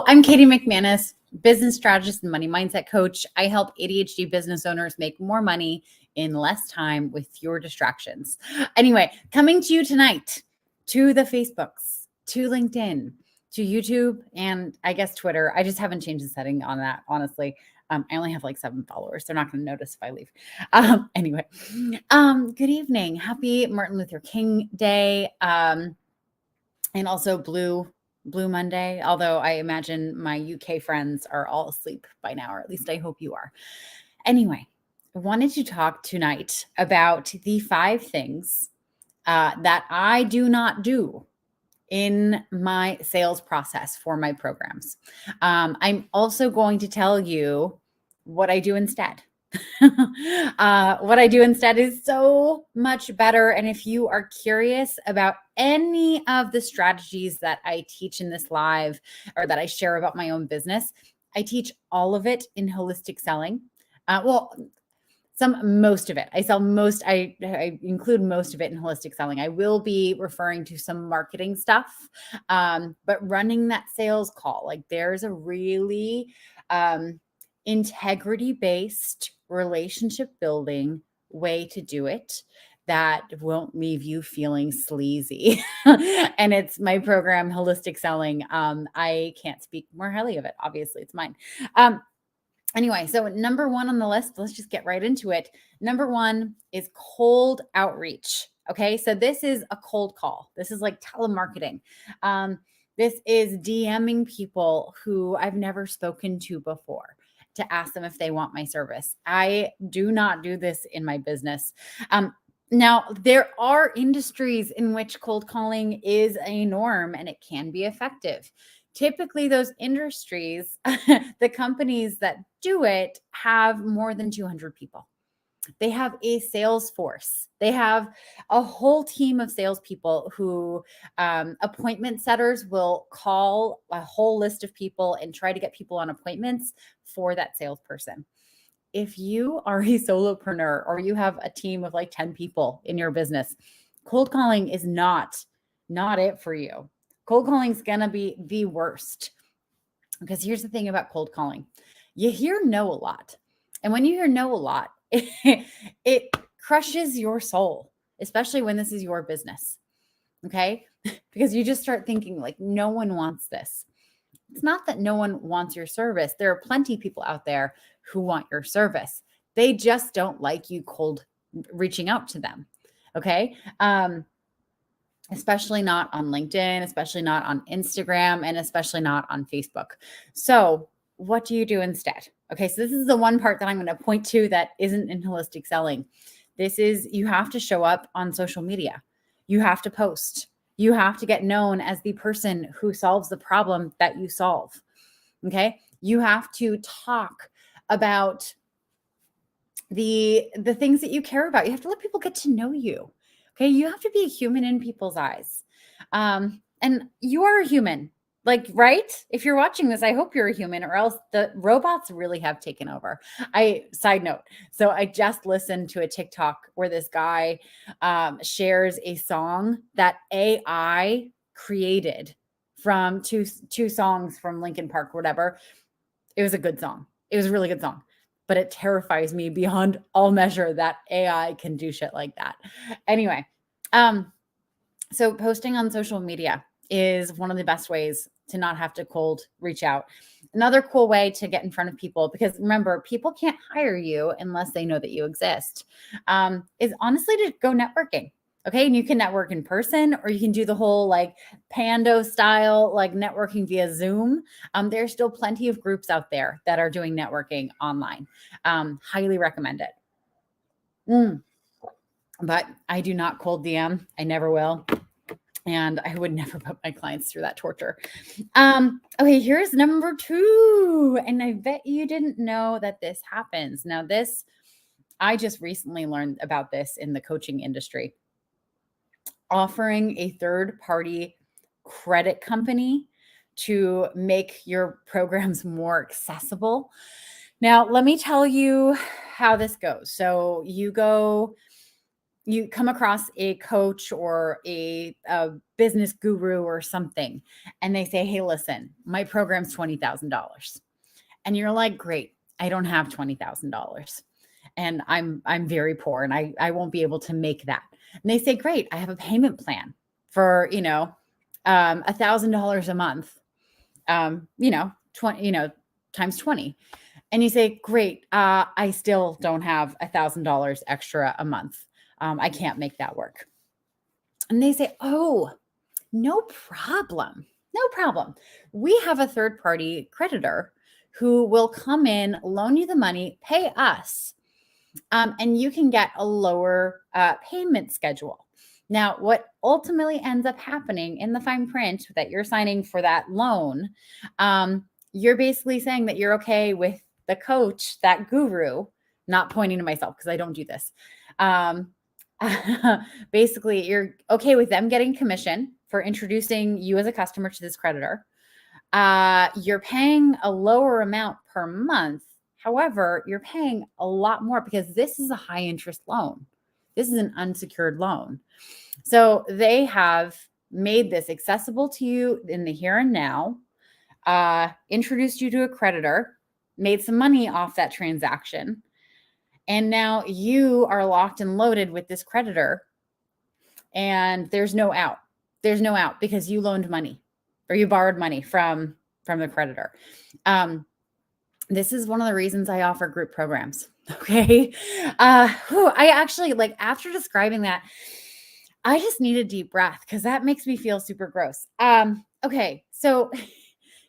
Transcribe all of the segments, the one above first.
I'm Katie McManus, business strategist and money mindset coach. I help ADHD business owners make more money in less time with fewer distractions. Anyway, coming to you tonight to the Facebooks, to LinkedIn, to YouTube, and I guess Twitter. I just haven't changed the setting on that, honestly. I only have like 7 followers. They're not going to notice if I leave. Anyway, good evening. Happy Martin Luther King Day. And also Blue Monday, although I imagine my UK friends are all asleep by now, or at least I hope you are. Anyway, I wanted to talk tonight about the 5 things that I do not do in my sales process for my programs. I'm also going to tell you what I do instead. What I do instead is so much better. And if you are curious about any of the strategies that I teach in this live or that I share about my own business, I teach all of it in holistic selling. Most of it. I include most of it in holistic selling. I will be referring to some marketing stuff, but running that sales call, like there's a really integrity-based relationship building way to do it that won't leave you feeling sleazy. And it's my program, Holistic Selling. I can't speak more highly of it. Obviously, it's mine. Anyway, so number 1 on the list, let's just get right into it. Number 1 is cold outreach. Okay, so this is a cold call. This is like telemarketing. This is DMing people who I've never spoken to before to ask them if they want my service. I do not do this in my business. Now, there are industries in which cold calling is a norm and it can be effective. Typically, those industries, the companies that do it have more than 200 people. They have a sales force. They have a whole team of salespeople who appointment setters will call a whole list of people and try to get people on appointments for that salesperson. If you are a solopreneur or you have a team of like 10 people in your business, cold calling is not it for you. Cold calling is going to be the worst, because here's the thing about cold calling. You hear no a lot. And when you hear no a lot, it crushes your soul, especially when this is your business. Okay? Because you just start thinking like, no one wants this. It's not that no one wants your service. There are plenty of people out there who want your service. They just don't like you cold reaching out to them. Okay? Especially not on LinkedIn, especially not on Instagram, and especially not on Facebook. So what do you do instead? Okay, so this is the one part that I'm going to point to that isn't in holistic selling. This is, you have to show up on social media. You have to post. You have to get known as the person who solves the problem that you solve. Okay, you have to talk about the things that you care about. You have to let people get to know you. Okay, you have to be a human in people's eyes. And you are a human, like, right? If you're watching this, I hope you're a human, or else the robots really have taken over. Side note, so I just listened to a TikTok where this guy shares a song that AI created from two songs from Linkin Park, whatever. It was a good song. It was a really good song. But it terrifies me beyond all measure that AI can do shit like that. Anyway, so posting on social media is one of the best ways to not have to cold reach out. Another cool way to get in front of people, because remember, people can't hire you unless they know that you exist, is honestly to go networking. Okay. And you can network in person, or you can do the whole like Pando style, like networking via Zoom. There's still plenty of groups out there that are doing networking online. Highly recommend it. But I do not cold DM. I never will. And I would never put my clients through that torture. Okay, here's number 2. And I bet you didn't know that this happens. Now this, I just recently learned about this in the coaching industry. Offering a third-party credit company to make your programs more accessible. Now, let me tell you how this goes. So you you come across a coach or a business guru or something, and they say, hey, listen, my program's $20,000. And you're like, great, I don't have $20,000. And I'm very poor and I won't be able to make that. And they say, great, I have a payment plan for, $1,000 a month, 20, times 20. And you say, great, I still don't have $1,000 extra a month. I can't make that work. And they say, oh, no problem. No problem. We have a third party creditor who will come in, loan you the money, pay us, and you can get a lower payment schedule. Now, what ultimately ends up happening in the fine print that you're signing for that loan, you're basically saying that you're okay with the coach, that guru, not pointing to myself because I don't do this. Basically, you're okay with them getting commission for introducing you as a customer to this creditor. You're paying a lower amount per month. However, you're paying a lot more because this is a high interest loan. This is an unsecured loan. So they have made this accessible to you in the here and now, introduced you to a creditor, made some money off that transaction. And now you are locked and loaded with this creditor and there's no out. There's no out because you loaned money or you borrowed money from the creditor. This is one of the reasons I offer group programs. Okay. I actually, like, after describing that, I just need a deep breath because that makes me feel super gross. Okay. So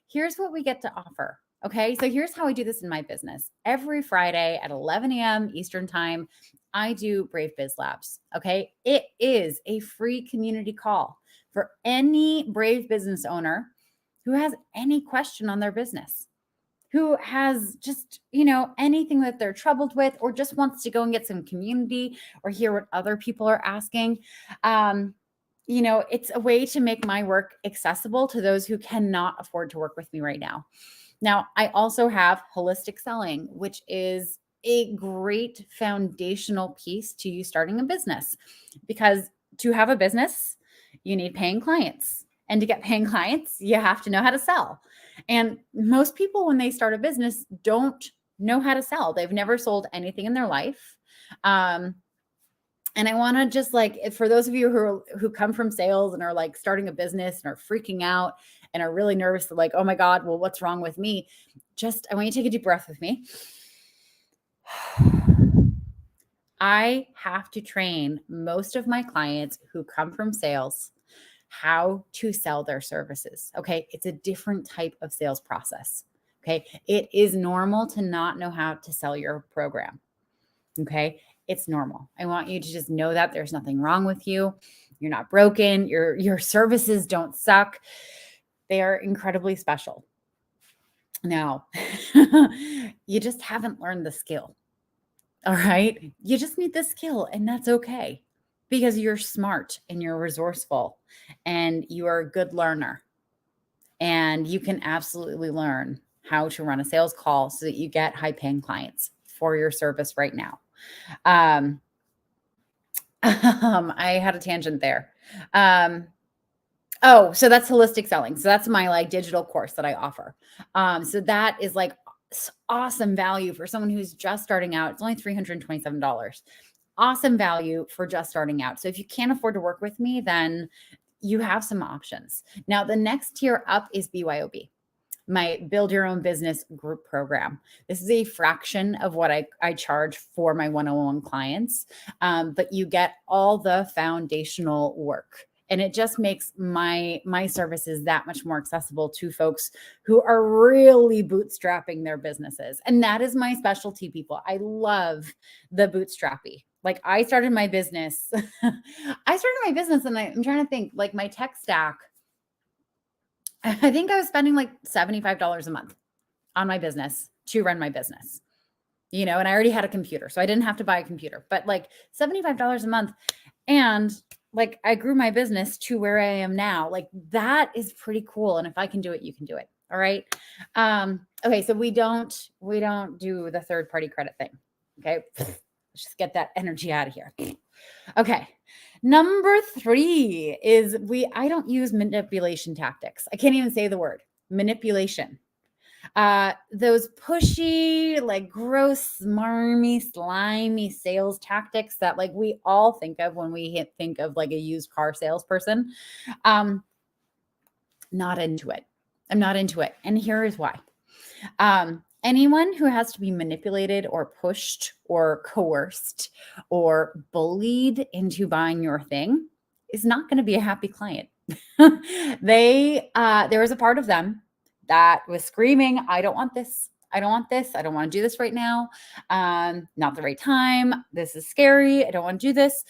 here's what we get to offer. Okay. So here's how I do this in my business. Every Friday at 11 a.m. Eastern time, I do Brave Biz Labs. Okay. It is a free community call for any brave business owner who has any question on their business, who has just, anything that they're troubled with, or just wants to go and get some community or hear what other people are asking. It's a way to make my work accessible to those who cannot afford to work with me right now. Now, I also have holistic selling, which is a great foundational piece to you starting a business, because to have a business, you need paying clients. And to get paying clients, you have to know how to sell. And most people, when they start a business, don't know how to sell. They've never sold anything in their life. And I want to just, like, for those of you who come from sales and are like starting a business and are freaking out and are really nervous, like, oh my God, well, what's wrong with me? I want you to take a deep breath with me. I have to train most of my clients who come from sales how to sell their services. Okay. It's a different type of sales process. Okay. It is normal to not know how to sell your program. Okay. It's normal. I want you to just know that there's nothing wrong with you. You're not broken. Your services don't suck. They are incredibly special. Now, you just haven't learned the skill. All right. You just need the skill, and that's okay, because you're smart and you're resourceful and you are a good learner, and you can absolutely learn how to run a sales call so that you get high paying clients for your service right now. I had a tangent there. So that's holistic selling. So that's my digital course that I offer. So that is awesome value for someone who's just starting out. It's only $327. Awesome value for just starting out. So if you can't afford to work with me, then you have some options. Now, the next tier up is BYOB, my Build Your Own Business group program. This is a fraction of what I charge for my one-on-one clients, but you get all the foundational work. And it just makes my services that much more accessible to folks who are really bootstrapping their businesses. And that is my specialty, people. I love the bootstrappy. I started my business. And I'm trying to think, my tech stack. I think I was spending $75 a month on my business to run my business, and I already had a computer, so I didn't have to buy a computer, but $75 a month. And I grew my business to where I am now. That is pretty cool. And if I can do it, you can do it. All right. Okay. So we don't do the third party credit thing. Okay. Let's just get that energy out of here. Okay. Number 3 is I don't use manipulation tactics. I can't even say the word manipulation. Those pushy, like gross, smarmy, slimy sales tactics that like we all think of when we think of like a used car salesperson. Not into it. I'm not into it. And here is why. Anyone who has to be manipulated or pushed or coerced or bullied into buying your thing is not going to be a happy client. There was a part of them that was screaming, I don't want this. I don't want this. I don't want to do this right now. Not the right time. This is scary. I don't want to do this.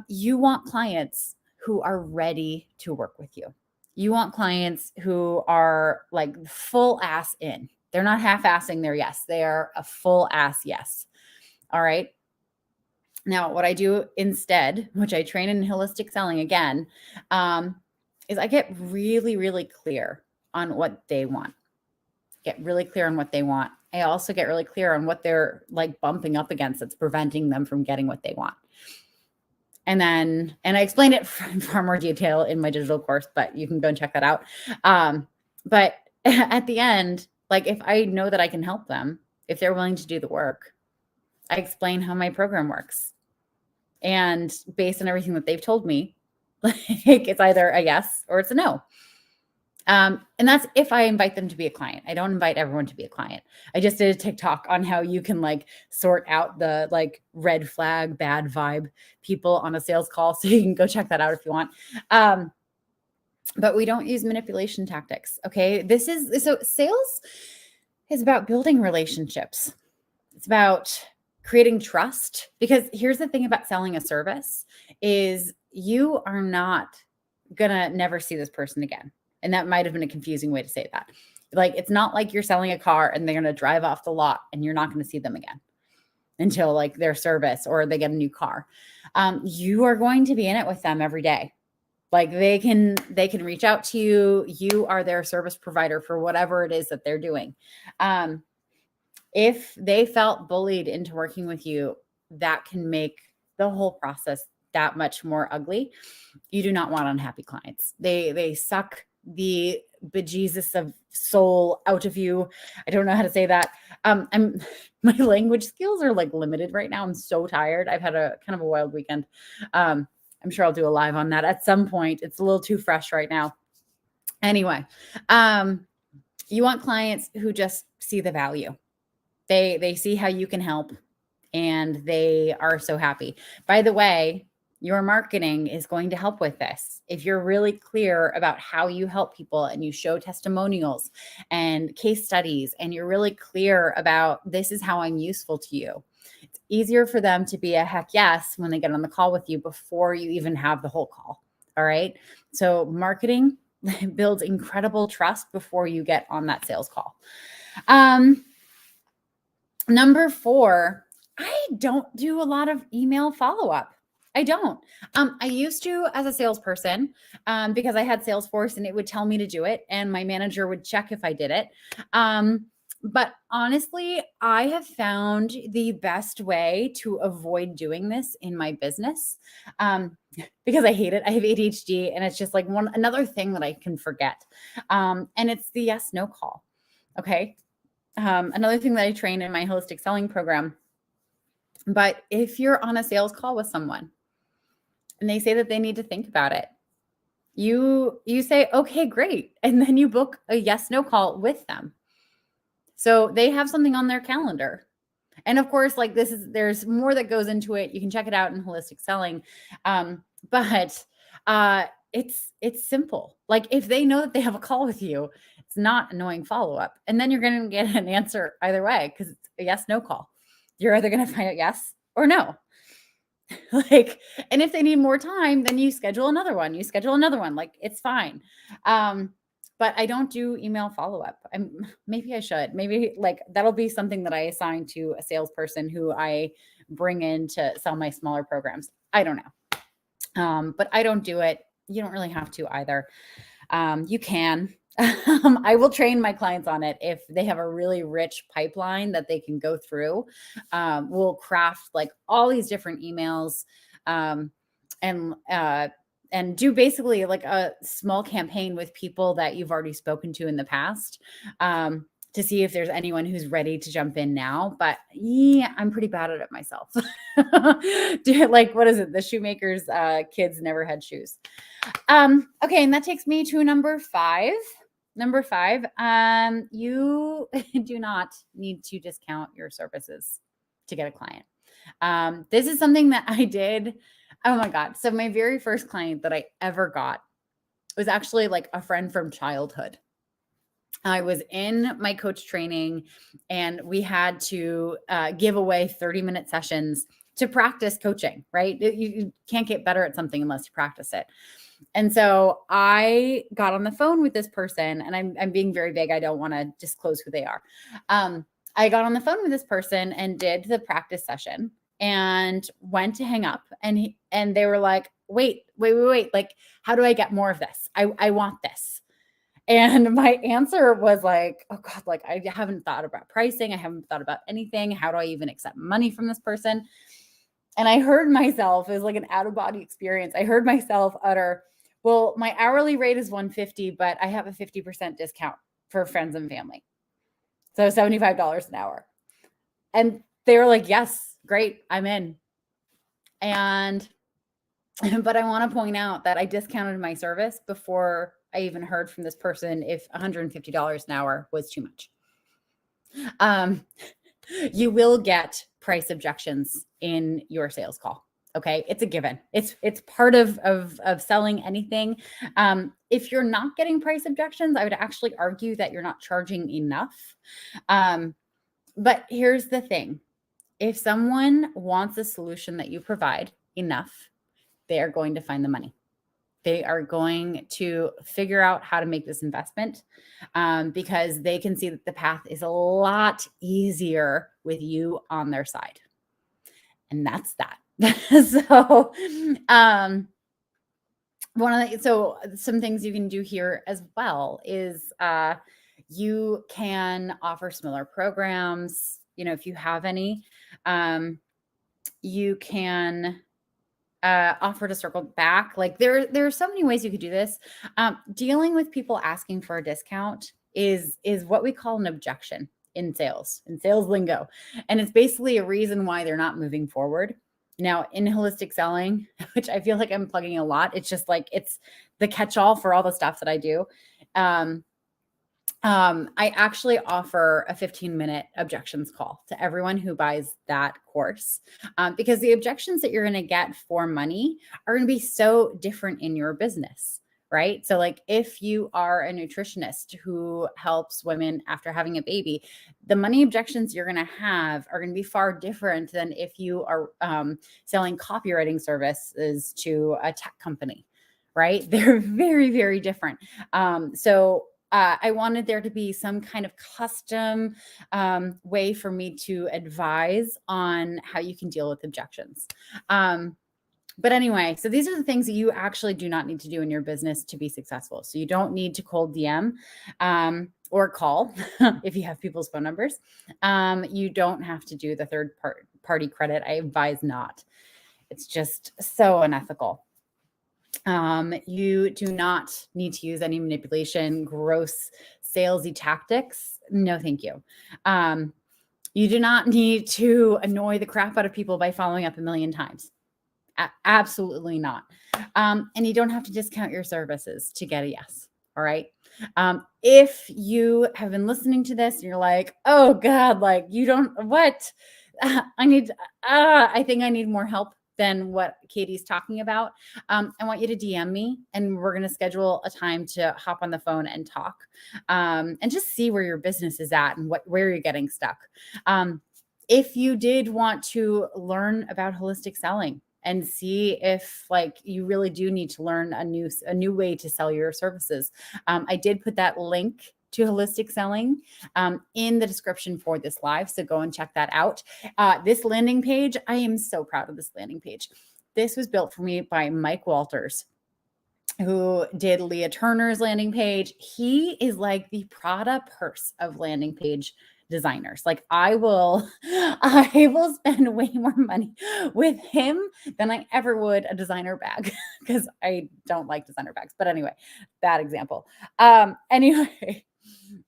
You want clients who are ready to work with you. You want clients who are like full ass in. They're not half-assing their yes. They are a full ass yes. All right. Now, what I do instead, which I train in holistic selling again, is I get really, really clear on what they want. Get really clear on what they want. I also get really clear on what they're like bumping up against that's preventing them from getting what they want. And I explain it in far more detail in my digital course, but you can go and check that out. But at the end, like if I know that I can help them, if they're willing to do the work, I explain how my program works. And based on everything that they've told me, like it's either a yes or it's a no. And that's if I invite them to be a client. I don't invite everyone to be a client. I just did a TikTok on how you can like sort out the like red flag, bad vibe people on a sales call. So you can go check that out if you want. But we don't use manipulation tactics. Okay. So sales is about building relationships. It's about creating trust, because here's the thing about selling a service is you are not gonna never see this person again. And that might have been a confusing way to say that. Like, it's not like you're selling a car and they're going to drive off the lot and you're not going to see them again until like their service or they get a new car. You are going to be in it with them every day. Like they can reach out to you. You are their service provider for whatever it is that they're doing. If they felt bullied into working with you, that can make the whole process that much more ugly. You do not want unhappy clients. They suck the bejesus of soul out of you. I don't know how to say that. My language skills are like limited right now. I'm so tired. I've had a kind of a wild weekend. I'm sure I'll do a live on that at some point. It's a little too fresh right now. Anyway, you want clients who just see the value. They see how you can help and they are so happy. By the way, your marketing is going to help with this. If you're really clear about how you help people and you show testimonials and case studies and you're really clear about this is how I'm useful to you, it's easier for them to be a heck yes when they get on the call with you before you even have the whole call. All right. So marketing builds incredible trust before you get on that sales call. Number 4, I don't do a lot of email follow-up. I don't. I used to as a salesperson because I had Salesforce and it would tell me to do it and my manager would check if I did it. But honestly, I have found the best way to avoid doing this in my business because I hate it. I have ADHD and it's just like another thing that I can forget. And it's the yes, no call. Okay. Another thing that I train in my holistic selling program. But if you're on a sales call with someone and they say that they need to think about it, you say, okay, great. And then you book a yes, no call with them. So they have something on their calendar. And of course, like there's more that goes into it. You can check it out in holistic selling. But it's simple. Like if they know that they have a call with you, it's not annoying follow-up. And then you're going to get an answer either way because it's a yes, no call. You're either going to find out yes or no. Like, and if they need more time, then you schedule another one. Like it's fine. But I don't do email follow-up. Maybe I should. Maybe like that'll be something that I assign to a salesperson who I bring in to sell my smaller programs. I don't know. But I don't do it. You don't really have to either. You can. I will train my clients on it if they have a really rich pipeline that they can go through. We'll craft like all these different emails um, and and do basically like a small campaign with people that you've already spoken to in the past, to see if there's anyone who's ready to jump in now. But yeah, I'm pretty bad at it myself. Like, what is it? The shoemaker's kids never had shoes. Okay, and that takes me to number 5. Number 5, you do not need to discount your services to get a client. This is something that I did. Oh my God. So my very first client that I ever got was actually like a friend from childhood. I was in my coach training and we had to give away 30-minute sessions to practice coaching, right? You can't get better at something unless you practice it. And so I got on the phone with this person, and I'm being very vague. I don't want to disclose who they are. I got on the phone with this person and did the practice session and went to hang up, and they were like, wait. Like, how do I get more of this? I want this. And my answer was like, oh God, like I haven't thought about pricing. I haven't thought about anything. How do I even accept money from this person? And I heard myself, it was like an out of body experience. I heard myself utter, well, my hourly rate is $150, but I have a 50% discount for friends and family. So $75 an hour. And they were like, yes, great, I'm in. But I want to point out that I discounted my service before I even heard from this person if $150 an hour was too much. You will get price objections in your sales call. Okay. It's a given. It's part of selling anything. If you're not getting price objections, I would actually argue that you're not charging enough. But here's the thing. If someone wants a solution that you provide enough, they are going to find the money. They are going to figure out how to make this investment, because they can see that the path is a lot easier with you on their side. And that's that. So, some things you can do here as well is you can offer similar programs. If you have any, you can offer to circle back. Like there are so many ways you could do this. Dealing with people asking for a discount is what we call an objection in sales lingo. And it's basically a reason why they're not moving forward. Now, in holistic selling, which I feel like I'm plugging a lot, it's just like, it's the catch-all for all the stuff that I do. I actually offer a 15-minute objections call to everyone who buys that course, because the objections that you're going to get for money are going to be so different in your business, right? So like if you are a nutritionist who helps women after having a baby, the money objections you're going to have are going to be far different than if you are selling copywriting services to a tech company, right? They're very, very different. I wanted there to be some kind of custom way for me to advise on how you can deal with objections. But anyway, so these are the things that you actually do not need to do in your business to be successful. So you don't need to cold DM or call if you have people's phone numbers. You don't have to do the third party credit. I advise not. It's just so unethical. You do not need to use any manipulation, gross salesy tactics. No, thank you. You do not need to annoy the crap out of people by following up a million times. Absolutely not. And you don't have to discount your services to get a yes. All right. If you have been listening to this and you're like, oh God, like you don't, what? I think I need more help than what Katie's talking about. I want you to DM me and we're going to schedule a time to hop on the phone and talk, and just see where your business is at and where you're getting stuck. If you did want to learn about holistic selling and see if like you really do need to learn a new way to sell your services, I did put that link to holistic selling in the description for this live. So go and check that out. This landing page, I am so proud of this landing page. This was built for me by Mike Walters. who did Leah Turner's landing page. He is like the Prada purse of landing page designers. Like I will spend way more money with him than I ever would a designer bag because I don't like designer bags. But anyway, bad example. Anyway,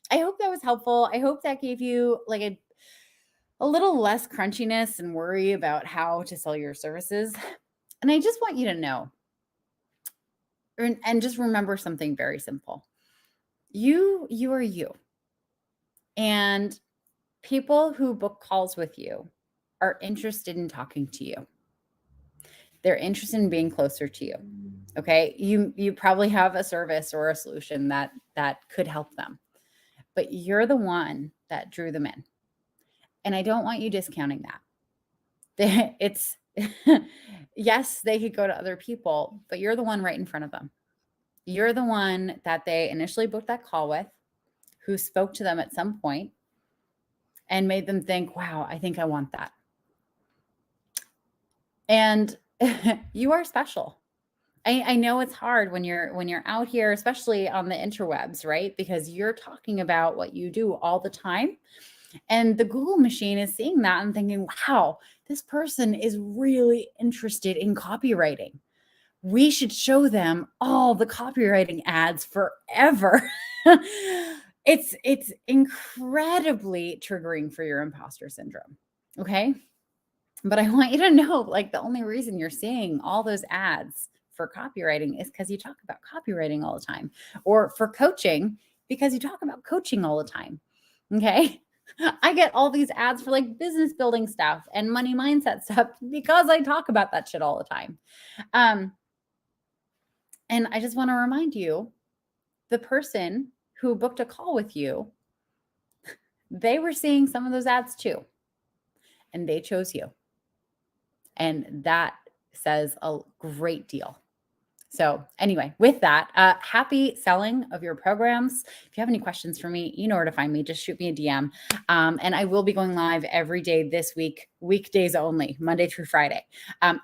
I hope that was helpful. I hope that gave you like a little less crunchiness and worry about how to sell your services. And I just want you to know, and just remember something very simple. You are you. And people who book calls with you are interested in talking to you. They're interested in being closer to you. Okay? You probably have a service or a solution that could help them. But you're the one that drew them in. And I don't want you discounting that. It's yes, they could go to other people, but you're the one right in front of them. You're the one that they initially booked that call with, who spoke to them at some point and made them think, wow, I think I want that. And you are special. I know it's hard when you're out here, especially on the interwebs, right? Because you're talking about what you do all the time. And the Google machine is seeing that and thinking, wow, this person is really interested in copywriting. We should show them all the copywriting ads forever. It's incredibly triggering for your imposter syndrome. Okay. But I want you to know, like, the only reason you're seeing all those ads for copywriting is because you talk about copywriting all the time, or for coaching because you talk about coaching all the time. Okay. I get all these ads for like business building stuff and money mindset stuff because I talk about that shit all the time. And I just want to remind you, the person who booked a call with you, they were seeing some of those ads too, and they chose you. And that says a great deal. So anyway, with that, happy selling of your programs. If you have any questions for me, you know where to find me. Just shoot me a DM. And I will be going live every day this week, weekdays only, Monday through Friday.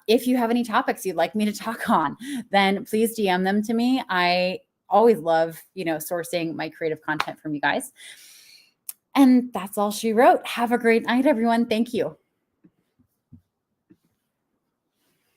If you have any topics you'd like me to talk on, then please DM them to me. I always love, sourcing my creative content from you guys. And that's all she wrote. Have a great night, everyone. Thank you.